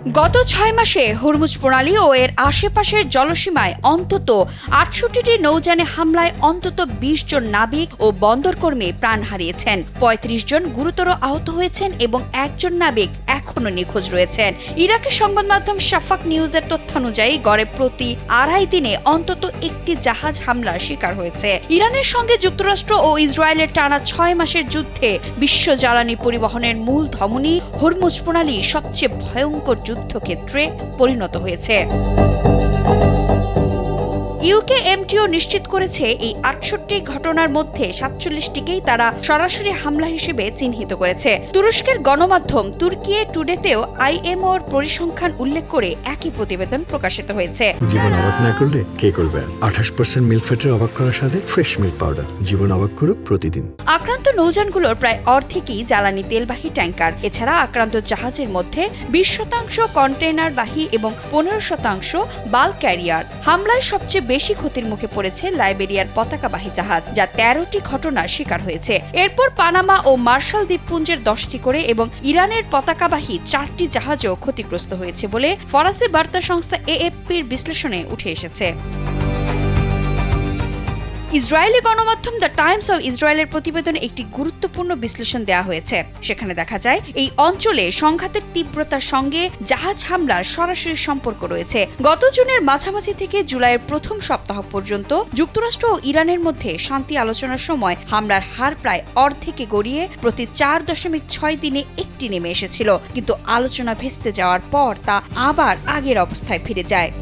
গত ৬ মাসে হরমুজ প্রণালী ও এর আশেপাশের জলসীমায় অন্তত ৬৮টি নৌযানে হামলায় অন্তত ২০ জন নাবিক ও বন্দরকর্মী প্রাণ হারিয়েছেন, ৩৫ জন গুরুতর আহত হয়েছেন এবং একজন নাবিক এখনো নিখোঁজ রয়েছেন। ইরাকের সংবাদ মাধ্যম শাফাক নিউজের তথ্যানুযায়ী গড়ে প্রতি ২.৫ দিনে অন্তত একটি জাহাজ হামলার শিকার হয়েছে। ইরানের সঙ্গে যুক্তরাষ্ট্র ও ইসরায়েলের টানা ৬ মাসের যুদ্ধে বিশ্ব জ্বালানি পরিবহনের মূল ধমনী হরমুজ প্রণালী সবচেয়ে ভয়ঙ্কর যুদ্ধক্ষেত্রে পরিণত হয়েছে। ইউকেএমটিও নিশ্চিত করেছে এই ৬৮ ঘটনার মধ্যে ৪৭টিকেই তারা সরাসরি হামলা হিসেবে চিহ্নিত করেছে। তুরস্কের গণমাধ্যম তুর্কিয়ে টুডেতেও আইএমওর পরিসংখ্যান উল্লেখ করে একই প্রতিবেদন প্রকাশিত হয়েছে। জীবন অবাক না করলে কে করবে? ২৮% মিল্ক ফ্যাটের অবাক করার সাথে ফ্রেশ মিল্ক পাউডার। জীবন অবাক করুক প্রতিদিন। আক্রান্ত নৌযানগুলোর প্রায় অর্ধেকই জ্বালানি তেলবাহী ট্যাঙ্কার। এছাড়া আক্রান্ত জাহাজের মধ্যে ২০% কন্টেইনারবাহী এবং ১৫% বাল্ক ক্যারিয়ার। হামলায় সবচেয়ে বেশি ক্ষতির মুখে পড়েছে লাইবেরিয়ার পতাকাবাহী জাহাজ, যা ১৩টি ঘটনার শিকার হয়েছে। এরপর পানামা ও মার্শাল দ্বীপপুঞ্জের 10টি করে এবং ইরানের পতাকাবাহী 4টি জাহাজও ক্ষতিগ্রস্ত হয়েছে বলে ফরাসি বার্তা সংস্থা এএফপির বিশ্লেষণে উঠে এসেছে। ইসরায়েলি গণমাধ্যম দ্য টাইমস অব ইসরায়েলের প্রতিবেদনে একটি গুরুত্বপূর্ণ বিশ্লেষণ দেওয়া হয়েছে। সেখানে দেখা যায় এই অঞ্চলে সংঘাতের তীব্রতার সঙ্গে জাহাজ হামলার সরাসরি সম্পর্ক রয়েছে। গত জুনের মাঝামাঝি থেকে জুলাইয়ের প্রথম সপ্তাহ পর্যন্ত যুক্তরাষ্ট্র ও ইরানের মধ্যে শান্তি আলোচনার সময় হামলার হার প্রায় অর্ধেকে গড়িয়ে প্রতি ৪.৬ দিনে একটি নেমে এসেছিল, কিন্তু আলোচনা ভেস্তে যাওয়ার পর তা আবার আগের অবস্থায় ফিরে যায়।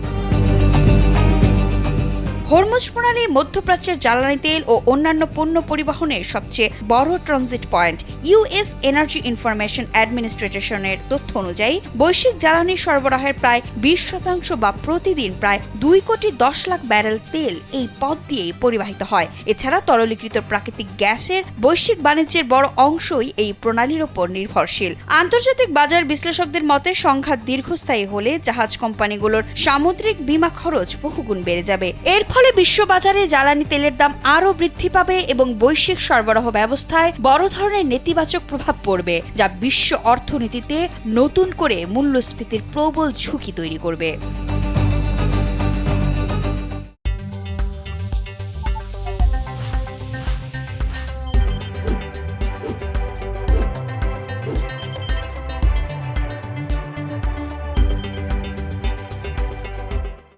হরমুজ প্রণালী মধ্যপ্রাচ্যের জ্বালানি তেল ও অন্যান্য পণ্য পরিবহনের সবচেয়ে বড় transit point. US energy information অ্যাডমিনিস্ট্রেশনের তথ্য অনুযায়ী বৈশ্বিক জ্বালানি সরবরাহের প্রায় ২০% বা প্রতিদিন প্রায় ২,১০,০০,০০০ ব্যারেল তেল এই পথ দিয়েই পরিবাহিত হয়। এছাড়া তরলীকৃত প্রাকৃতিক গ্যাসের বৈশ্বিক বাণিজ্যের বড় অংশই এই প্রণালীর ওপর নির্ভরশীল। আন্তর্জাতিক বাজার বিশ্লেষকদের মতে সংঘাত দীর্ঘস্থায়ী হলে জাহাজ কোম্পানিগুলোর সামুদ্রিক বীমা খরচ বহুগুণ বেড়ে যাবে। এর ফলে বিশ্ববাজারে জ্বালানি তেলের দাম আরও বৃদ্ধি পাবে এবং বৈশ্বিক সরবরাহ ব্যবস্থায় বড় ধরনের নেতিবাচক প্রভাব পড়বে, যা বিশ্ব অর্থনীতিতে নতুন করে মূল্যস্ফীতির প্রবল ঝুঁকি তৈরি করবে।